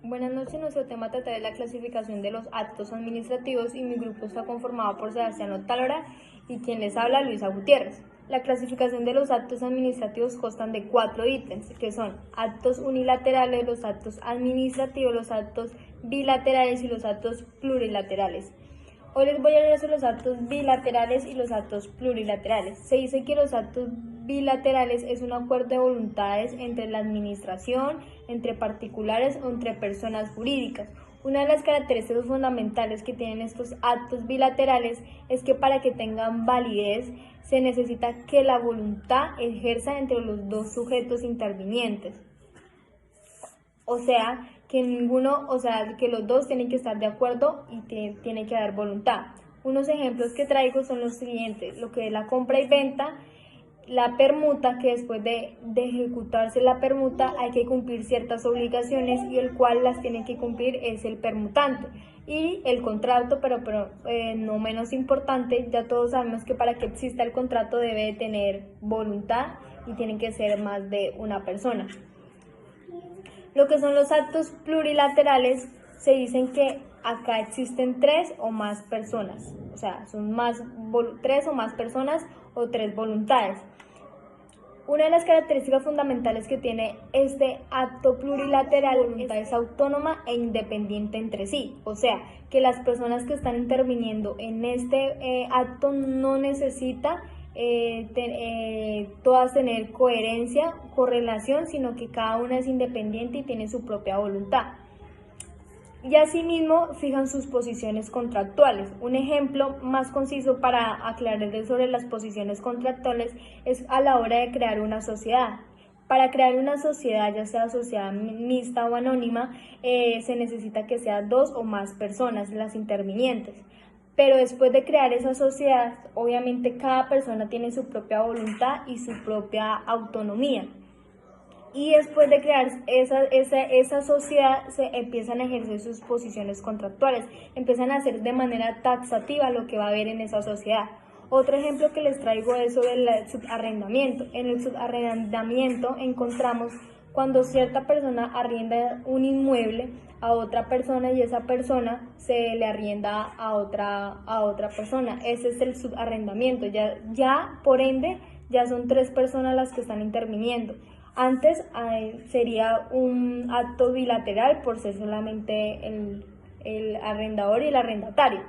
Buenas noches, nuestro tema trata de la clasificación de los actos administrativos y mi grupo está conformado por Sebastián Otálora y quien les habla, Luisa Gutiérrez. La clasificación de los actos administrativos constan de 4 ítems, que son actos unilaterales, los actos administrativos, los actos bilaterales y los actos plurilaterales. Hoy les voy a hablar sobre los actos bilaterales y los actos plurilaterales. Se dice que los actos bilaterales es un acuerdo de voluntades entre la administración, entre particulares o entre personas jurídicas. Una de las características fundamentales que tienen estos actos bilaterales es que para que tengan validez se necesita que la voluntad ejerza entre los dos sujetos intervinientes. O sea, que los dos tienen que estar de acuerdo y tiene que haber voluntad. Unos ejemplos que traigo son los siguientes: lo que es la compra y venta, la permuta, que después de ejecutarse la permuta hay que cumplir ciertas obligaciones y el cual las tiene que cumplir es el permutante. Y el contrato, pero no menos importante, ya todos sabemos que para que exista el contrato debe tener voluntad y tienen que ser más de una persona. Lo que son los actos plurilaterales, se dicen que acá existen 3 o más personas, o sea, son 3 o más personas o 3 voluntades. Una de las características fundamentales que tiene este acto plurilateral, la voluntad es autónoma e independiente entre sí, o sea, que las personas que están interviniendo en este acto no necesitan todas tener coherencia, correlación, sino que cada una es independiente y tiene su propia voluntad. Y asimismo fijan sus posiciones contractuales. Un ejemplo más conciso para aclararles sobre las posiciones contractuales es a la hora de crear una sociedad. Para crear una sociedad, ya sea sociedad mixta o anónima, se necesita que sean 2 o más personas las intervinientes. Pero después de crear esa sociedad, obviamente cada persona tiene su propia voluntad y su propia autonomía. Y después de crear esa sociedad, se empiezan a ejercer sus posiciones contractuales, empiezan a hacer de manera taxativa lo que va a haber en esa sociedad. Otro ejemplo que les traigo es sobre el subarrendamiento. En el subarrendamiento encontramos cuando cierta persona arrienda un inmueble a otra persona y esa persona se le arrienda a otra persona. Ese es el subarrendamiento. Ya por ende, ya son 3 personas las que están interviniendo. Antes sería un acto bilateral por ser solamente el arrendador y el arrendatario.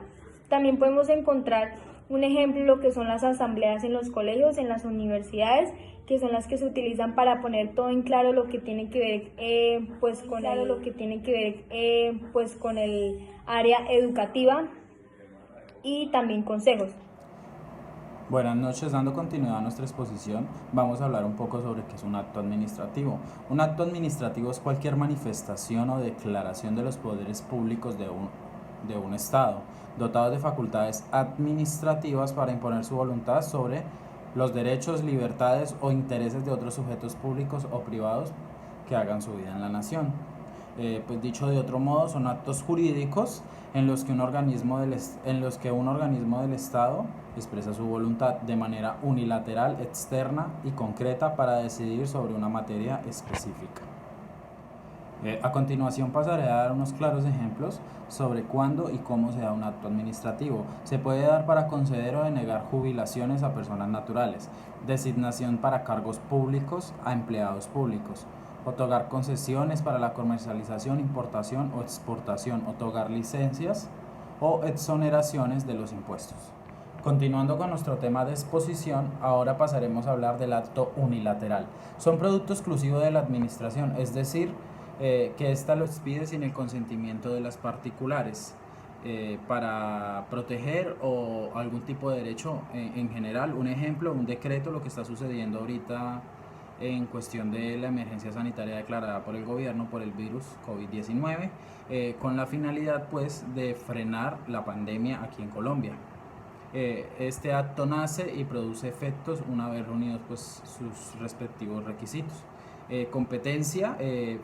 También podemos encontrar un ejemplo de lo que son las asambleas en los colegios, en las universidades, que son las que se utilizan para poner todo en claro lo que tiene que ver con el área educativa y también consejos. Buenas noches, dando continuidad a nuestra exposición, vamos a hablar un poco sobre qué es un acto administrativo. Un acto administrativo es cualquier manifestación o declaración de los poderes públicos de un Estado, dotados de facultades administrativas para imponer su voluntad sobre los derechos, libertades o intereses de otros sujetos públicos o privados que hagan su vida en la nación. Pues dicho de otro modo, son actos jurídicos en los que un organismo del Estado expresa su voluntad de manera unilateral, externa y concreta para decidir sobre una materia específica. A continuación pasaré a dar unos claros ejemplos sobre cuándo y cómo se da un acto administrativo. Se puede dar para conceder o denegar jubilaciones a personas naturales, designación para cargos públicos a empleados públicos, otorgar concesiones para la comercialización, importación o exportación, otorgar licencias o exoneraciones de los impuestos. Continuando con nuestro tema de exposición, ahora pasaremos a hablar del acto unilateral. Son producto exclusivo de la administración, es decir, que ésta lo expide sin el consentimiento de las particulares para proteger o algún tipo de derecho en general. Un ejemplo, un decreto, lo que está sucediendo ahorita en cuestión de la emergencia sanitaria declarada por el gobierno por el virus COVID-19, con la finalidad pues de frenar la pandemia aquí en Colombia. Este acto nace y produce efectos una vez reunidos pues sus respectivos requisitos. Competencia,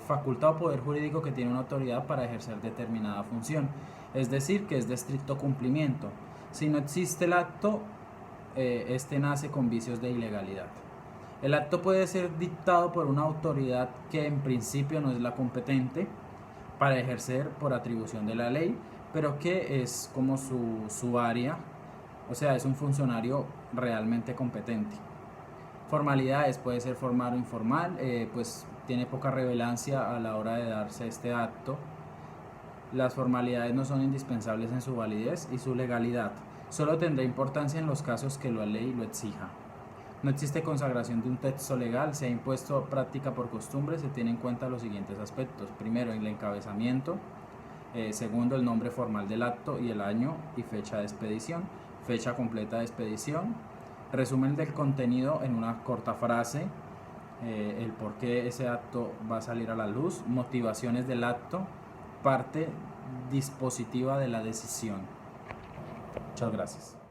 facultad o poder jurídico que tiene una autoridad para ejercer determinada función, es decir, que es de estricto cumplimiento. Si no existe el acto, este nace con vicios de ilegalidad. El acto puede ser dictado por una autoridad que en principio no es la competente para ejercer por atribución de la ley, pero que es como su área, o sea, es un funcionario realmente competente. Formalidades, puede ser formal o informal, pues tiene poca relevancia a la hora de darse este acto. Las formalidades no son indispensables en su validez y su legalidad. Solo tendrá importancia en los casos que la ley lo exija. No existe consagración de un texto legal, se ha impuesto práctica por costumbre, se tienen en cuenta los siguientes aspectos. Primero, el encabezamiento. Segundo, el nombre formal del acto y el año y fecha de expedición. Fecha completa de expedición. Resumen del contenido en una corta frase. El por qué ese acto va a salir a la luz. Motivaciones del acto. Parte dispositiva de la decisión. Muchas gracias.